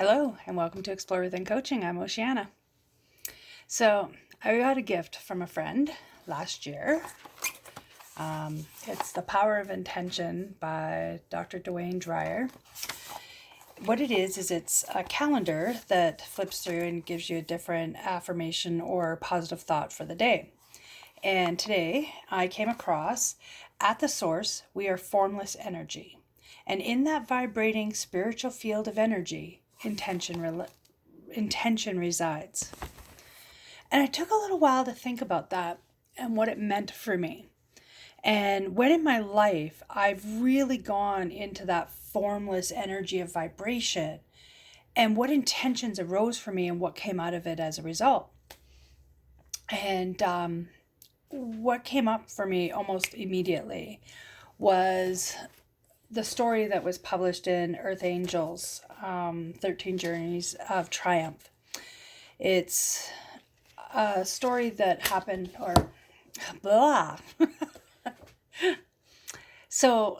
Hello, and welcome to Explore Within Coaching. I'm Oceana. So, I got a gift from a friend last year. It's The Power of Intention by Dr. Dwayne Dreyer. What it is it's a calendar that flips through and gives you a different affirmation or positive thought for the day. And today I came across, at the source, we are formless energy. And in that vibrating spiritual field of energy, intention resides. And it took a little while to think about that and what it meant for me. And when in my life I've really gone into that formless energy of vibration and what intentions arose for me and what came out of it as a result. And what came up for me almost immediately was the story that was published in Earth Angels, 13 Journeys of Triumph. It's a story that happened, or blah. So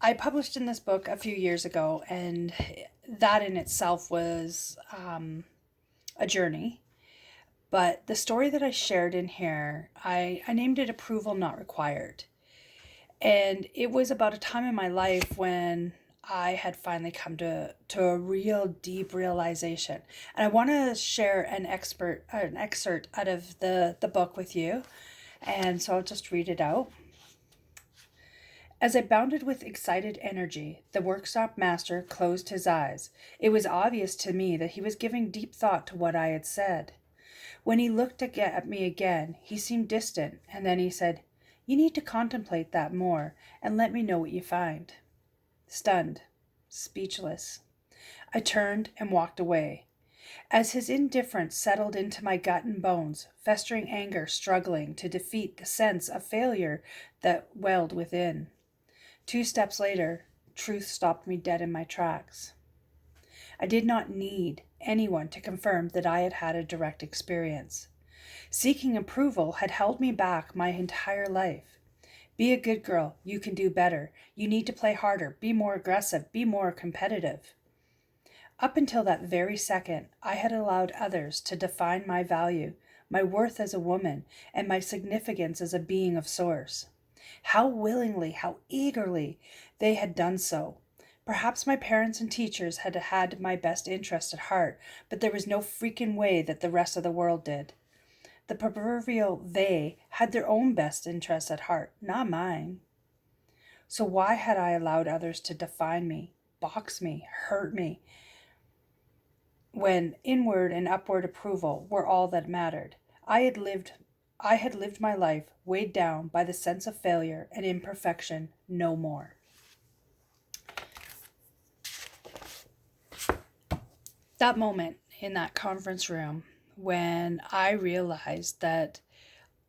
I published in this book a few years ago, and that in itself was a journey. But the story that I shared in here, I named it Approval Not Required. And it was about a time in my life when I had finally come to a real deep realization. And I want to share an excerpt out of the book with you. And so I'll just read it out. As I bounded with excited energy, the workshop master closed his eyes. It was obvious to me that he was giving deep thought to what I had said. When he looked at me again, he seemed distant, and then he said, "You need to contemplate that more, and let me know what you find." Stunned, speechless, I turned and walked away. As his indifference settled into my gut and bones, festering anger struggling to defeat the sense of failure that welled within. 2 steps later, truth stopped me dead in my tracks. I did not need anyone to confirm that I had had a direct experience. Seeking approval had held me back my entire life. Be a good girl. You can do better. You need to play harder. Be more aggressive. Be more competitive. Up until that very second, I had allowed others to define my value, my worth as a woman, and my significance as a being of source. How willingly, how eagerly they had done so. Perhaps my parents and teachers had had my best interest at heart, but there was no freaking way that the rest of the world did. The proverbial they had their own best interests at heart, not mine. So why had I allowed others to define me, box me, hurt me, when inward and upward approval were all that mattered? I had lived my life weighed down by the sense of failure and imperfection no more. That moment in that conference room when I realized that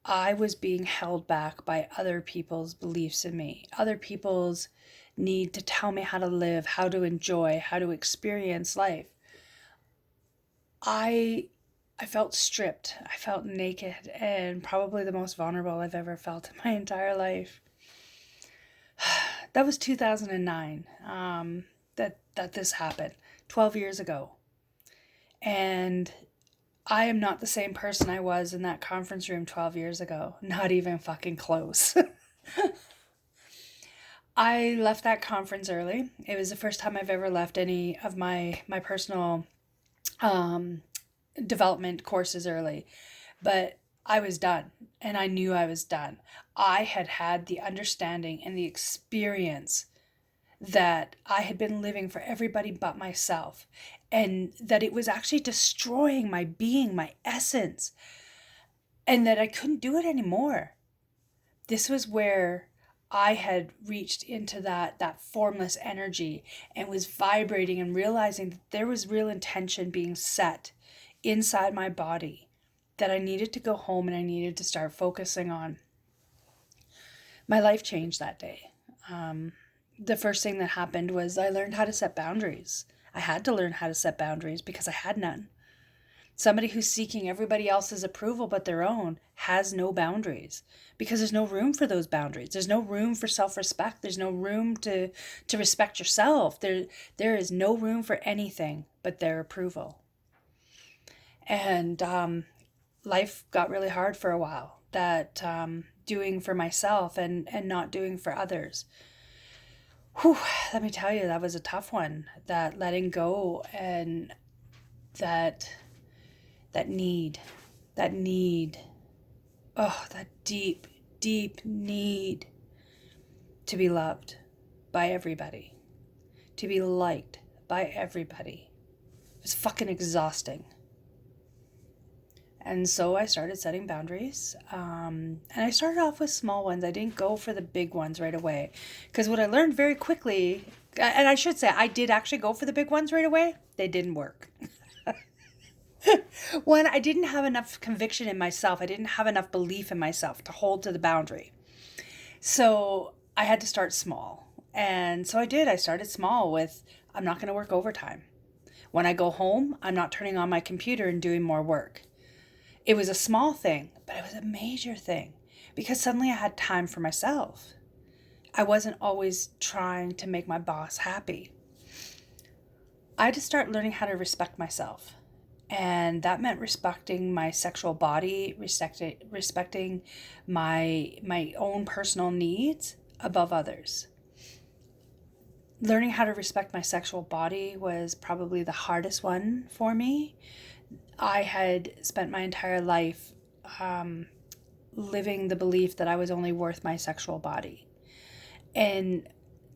I was being held back by other people's beliefs in me, other people's need to tell me how to live, how to enjoy, how to experience life. I felt stripped. I felt naked and probably the most vulnerable I've ever felt in my entire life. That was 2009 that this happened, 12 years ago. And I am not the same person I was in that conference room 12 years ago. Not even fucking close. I left that conference early. It was the first time I've ever left any of my personal development courses early. But I was done, and I knew I was done. I had had the understanding and the experience that I had been living for everybody but myself, and that it was actually destroying my being, my essence, and that I couldn't do it anymore. This was where I had reached into that formless energy and was vibrating and realizing that there was real intention being set inside my body that I needed to go home and I needed to start focusing on. My life changed that day. The first thing that happened was I learned how to set boundaries. I had to learn how to set boundaries because I had none. Somebody who's seeking everybody else's approval but their own has no boundaries, because there's no room for those boundaries. There's no room for self-respect. There's no room to respect yourself. There is no room for anything but their approval. And life got really hard for a while. That doing for myself and not doing for others. Whew, let me tell you, that was a tough one. That letting go, and that need, oh, that deep, deep need to be loved by everybody, to be liked by everybody. It was fucking exhausting. And so I started setting boundaries. And I started off with small ones. I didn't go for the big ones right away. Because what I learned very quickly, and I should say, I did actually go for the big ones right away. They didn't work. One, I didn't have enough conviction in myself. I didn't have enough belief in myself to hold to the boundary. So I had to start small. And so I did. I started small with, I'm not going to work overtime. When I go home, I'm not turning on my computer and doing more work. It was a small thing, but it was a major thing, because suddenly I had time for myself. I wasn't always trying to make my boss happy. I had to start learning how to respect myself. And that meant respecting my sexual body, respecting my own personal needs above others. Learning how to respect my sexual body was probably the hardest one for me. I had spent my entire life living the belief that I was only worth my sexual body. And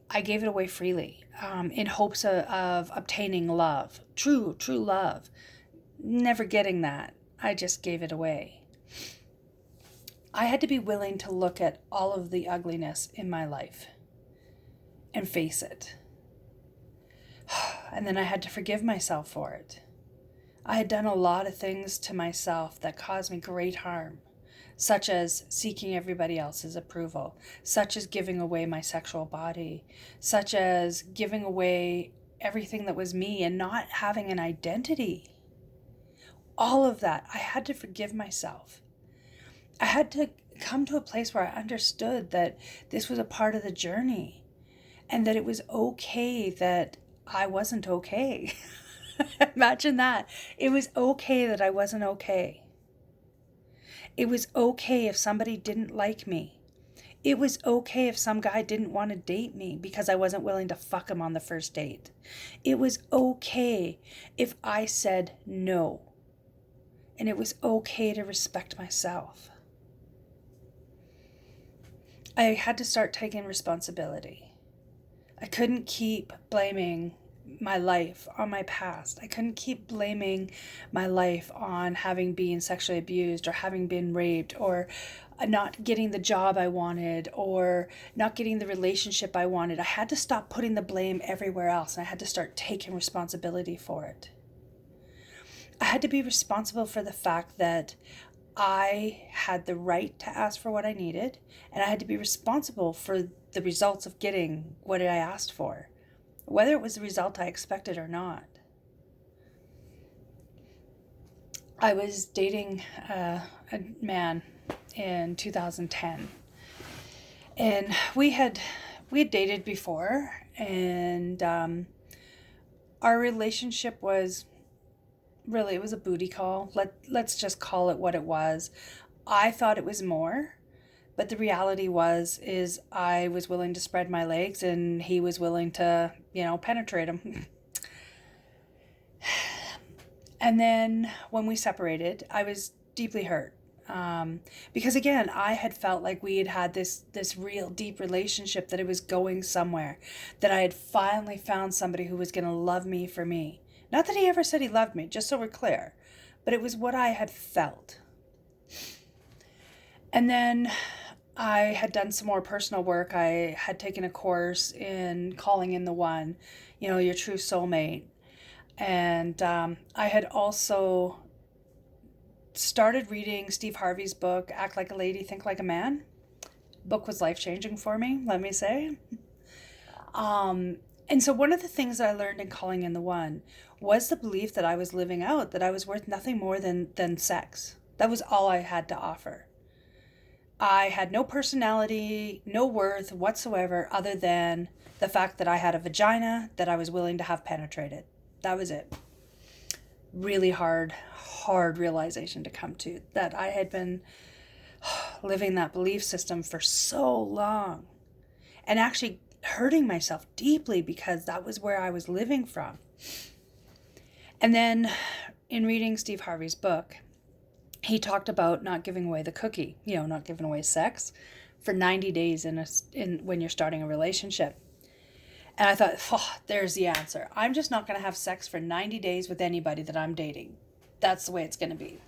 I gave it away freely in hopes of obtaining love, true love. Never getting that. I just gave it away. I had to be willing to look at all of the ugliness in my life and face it. And then I had to forgive myself for it. I had done a lot of things to myself that caused me great harm, such as seeking everybody else's approval, such as giving away my sexual body, such as giving away everything that was me and not having an identity. All of that, I had to forgive myself. I had to come to a place where I understood that this was a part of the journey, and that it was okay that I wasn't okay. Imagine that. It was okay that I wasn't okay. It was okay if somebody didn't like me. It was okay if some guy didn't want to date me because I wasn't willing to fuck him on the first date. It was okay if I said no. And it was okay to respect myself. I had to start taking responsibility. I couldn't keep blaming my life on my past. I couldn't keep blaming my life on having been sexually abused or having been raped or not getting the job I wanted or not getting the relationship I wanted. I had to stop putting the blame everywhere else, and I had to start taking responsibility for it. I had to be responsible for the fact that I had the right to ask for what I needed, and I had to be responsible for the results of getting what I asked for, whether it was the result I expected or not. I was dating a man in 2010, and we had dated before, and our relationship was really, it was a booty call. Let's just call it what it was. I thought it was more, but the reality is I was willing to spread my legs, and he was willing to, penetrate them. And then when we separated, I was deeply hurt. Because again, I had felt like we had this real deep relationship, that it was going somewhere, that I had finally found somebody who was going to love me for me. Not that he ever said he loved me, just so we're clear, but it was what I had felt. And then I had done some more personal work. I had taken a course in calling in the one, your true soulmate. And I had also started reading Steve Harvey's book, Act Like a Lady, Think Like a Man. Book was life-changing for me, let me say. And so one of the things that I learned in Calling in the One was the belief that I was living out, that I was worth nothing more than sex. That was all I had to offer. I had no personality, no worth whatsoever other than the fact that I had a vagina that I was willing to have penetrated. That was it. Really hard realization to come to, that I had been living that belief system for so long and actually hurting myself deeply because that was where I was living from. And then in reading Steve Harvey's book, he talked about not giving away the cookie, not giving away sex for 90 days when you're starting a relationship. And I thought, there's the answer. I'm just not going to have sex for 90 days with anybody that I'm dating. That's the way it's going to be.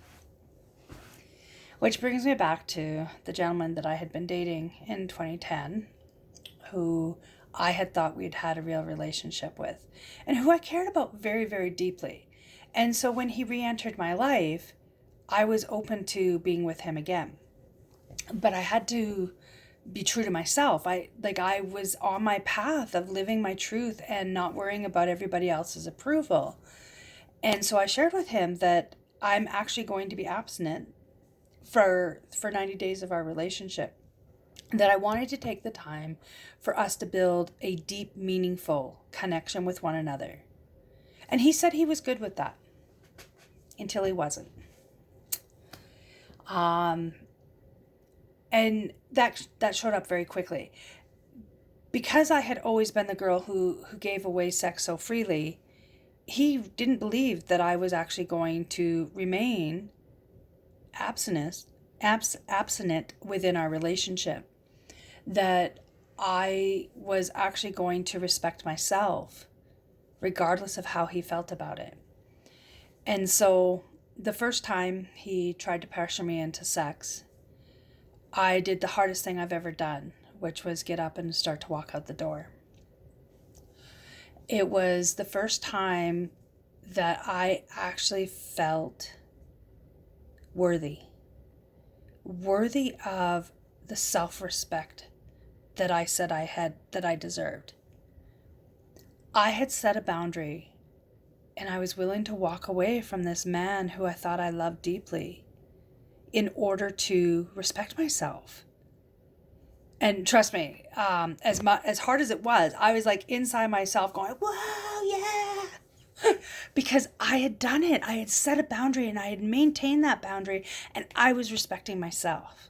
Which brings me back to the gentleman that I had been dating in 2010, who I had thought we'd had a real relationship with, and who I cared about very, very deeply. And so when he re-entered my life, I was open to being with him again. But I had to be true to myself. I was on my path of living my truth and not worrying about everybody else's approval. And so I shared with him that I'm actually going to be abstinent for 90 days of our relationship. That I wanted to take the time for us to build a deep, meaningful connection with one another. And he said he was good with that until he wasn't. And that showed up very quickly. Because I had always been the girl who gave away sex so freely, he didn't believe that I was actually going to remain abstinent within our relationship. That I was actually going to respect myself, regardless of how he felt about it. And so the first time he tried to pressure me into sex, I did the hardest thing I've ever done, which was get up and start to walk out the door. It was the first time that I actually felt worthy of the self-respect that I said that I deserved. I had set a boundary, and I was willing to walk away from this man who I thought I loved deeply in order to respect myself. And trust me, as hard as it was, I was like inside myself going, whoa, yeah. Because I had done it. I had set a boundary and I had maintained that boundary and I was respecting myself.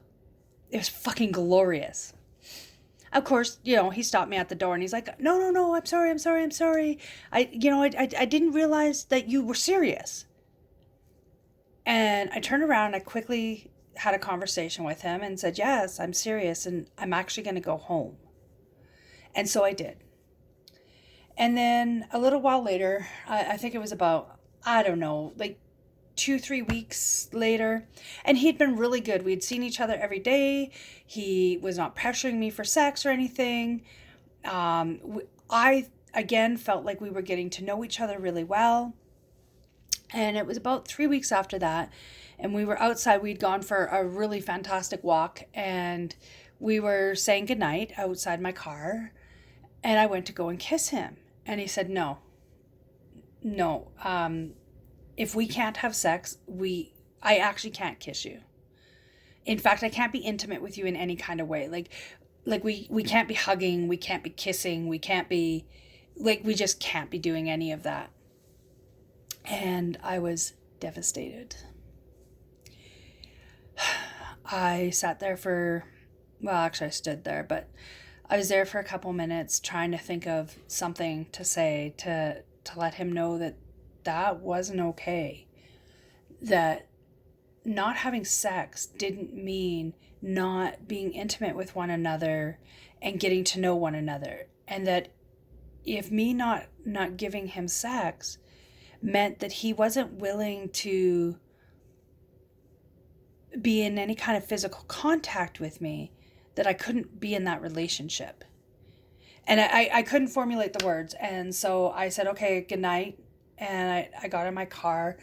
It was fucking glorious. Of course, he stopped me at the door and he's like, no, I'm sorry. I didn't realize that you were serious. And I turned around and I quickly had a conversation with him and said, yes, I'm serious and I'm actually going to go home. And so I did. And then a little while later, I think it was about, 2-3 weeks later, and he'd been really good. We'd seen each other every day. He was not pressuring me for sex or anything. I, again, felt like we were getting to know each other really well. And it was about 3 weeks after that, and we were outside. We'd gone for a really fantastic walk, and we were saying goodnight outside my car, and I went to go and kiss him. And he said, no, if we can't have sex, I actually can't kiss you. In fact, I can't be intimate with you in any kind of way. Like we can't be hugging, we can't be kissing, we just can't be doing any of that. And I was devastated. I sat there I stood there, but I was there for a couple minutes trying to think of something to say to let him know that wasn't okay. That not having sex didn't mean not being intimate with one another and getting to know one another. And that if me not giving him sex meant that he wasn't willing to be in any kind of physical contact with me, that I couldn't be in that relationship. And I couldn't formulate the words. And so I said, okay, good night. And I got in my car.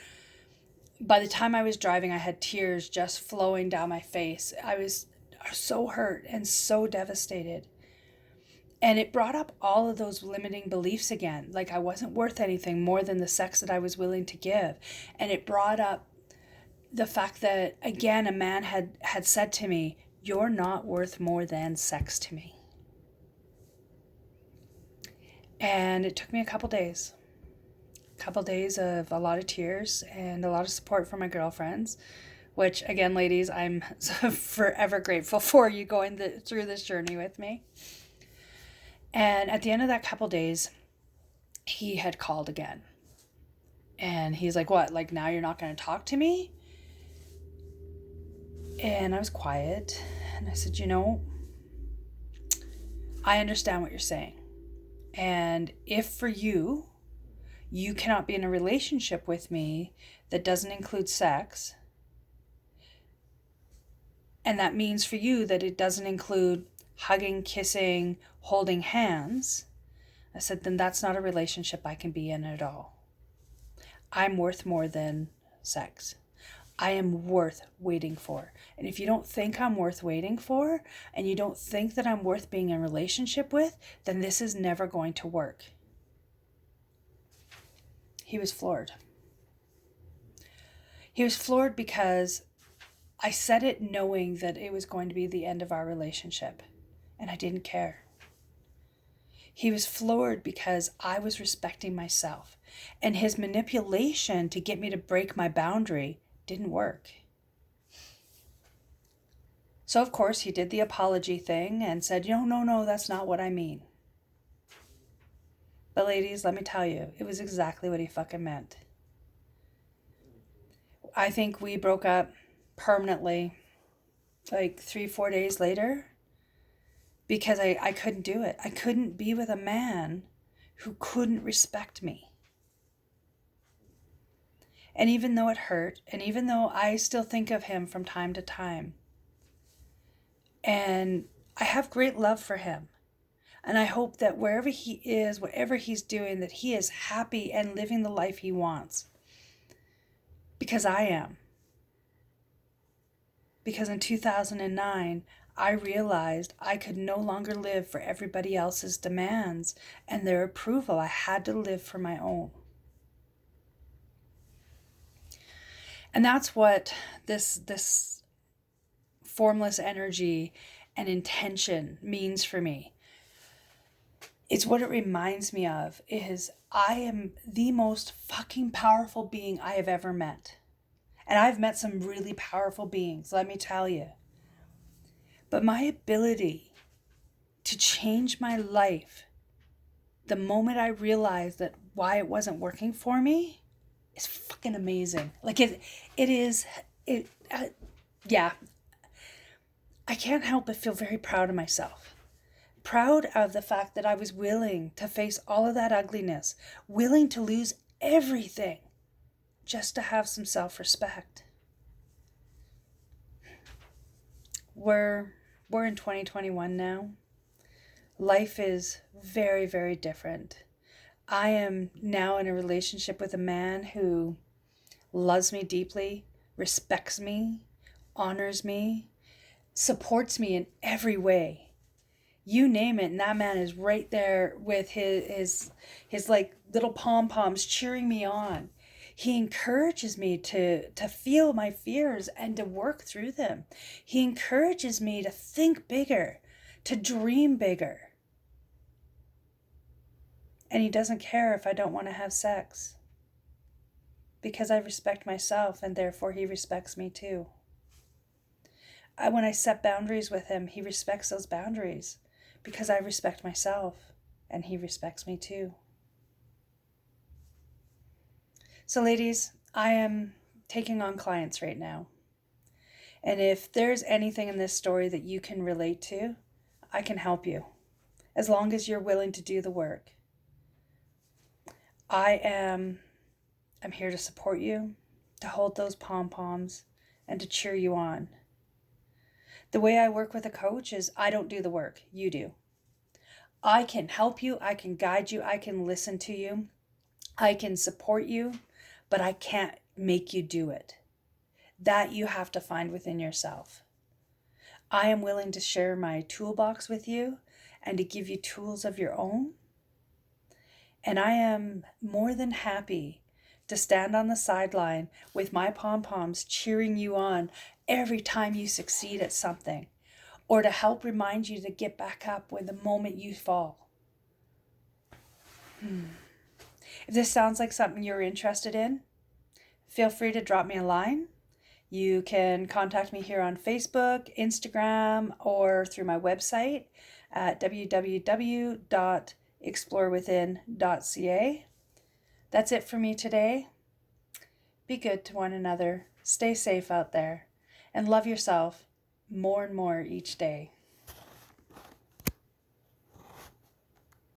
By the time I was driving, I had tears just flowing down my face. I was so hurt and so devastated. And it brought up all of those limiting beliefs again. Like I wasn't worth anything more than the sex that I was willing to give. And it brought up the fact that, again, a man had said to me, "You're not worth more than sex to me." And it took me a couple days of a lot of tears and a lot of support from my girlfriends, which, again, ladies, I'm forever grateful for you going through this journey with me. And at the end of that couple days, he had called again. And he's like, "What? Like, now you're not going to talk to me?" And I was quiet. And I said, I understand what you're saying. And if for you, you cannot be in a relationship with me that doesn't include sex, and that means for you that it doesn't include hugging, kissing, holding hands, I said, then that's not a relationship I can be in at all. I'm worth more than sex. I am worth waiting for. And if you don't think I'm worth waiting for, and you don't think that I'm worth being in a relationship with, then this is never going to work. He was floored. He was floored because I said it knowing that it was going to be the end of our relationship, and I didn't care. He was floored because I was respecting myself, and his manipulation to get me to break my boundary didn't work. So, of course, he did the apology thing and said, no, that's not what I mean. But ladies, let me tell you, it was exactly what he fucking meant. I think we broke up permanently like 3-4 days later because I couldn't do it. I couldn't be with a man who couldn't respect me. And even though it hurt, and even though I still think of him from time to time, and I have great love for him, and I hope that wherever he is, whatever he's doing, that he is happy and living the life he wants. Because I am. Because in 2009, I realized I could no longer live for everybody else's demands and their approval. I had to live for my own. And that's what this formless energy and intention means for me. It's what it reminds me of is I am the most fucking powerful being I have ever met. And I've met some really powerful beings, let me tell you. But my ability to change my life the moment I realized that why it wasn't working for me is fucking amazing. Like yeah. I can't help but feel very proud of myself. Proud of the fact that I was willing to face all of that ugliness, willing to lose everything just to have some self-respect. We're in 2021 now. Life is very, very different. I am now in a relationship with a man who loves me deeply, respects me, honors me, supports me in every way. You name it, and that man is right there with his like little pom-poms cheering me on. He encourages me to feel my fears and to work through them. He encourages me to think bigger, to dream bigger. And he doesn't care if I don't want to have sex. Because I respect myself, and therefore he respects me too. When I set boundaries with him, he respects those boundaries. Because I respect myself, and he respects me too. So ladies, I am taking on clients right now. And if there's anything in this story that you can relate to, I can help you. As long as you're willing to do the work. I'm here to support you, to hold those pom-poms, and to cheer you on. The way I work with a coach is I don't do the work, you do. I can help you, I can guide you, I can listen to you, I can support you, but I can't make you do it. That you have to find within yourself. I am willing to share my toolbox with you, and to give you tools of your own. And I am more than happy to stand on the sideline with my pom-poms cheering you on every time you succeed at something, or to help remind you to get back up when the moment you fall. If this sounds like something you're interested in, feel free to drop me a line. You can contact me here on Facebook, Instagram, or through my website at www.explorewithin.ca. That's it for me today. Be good to one another, stay safe out there, and love yourself more and more each day.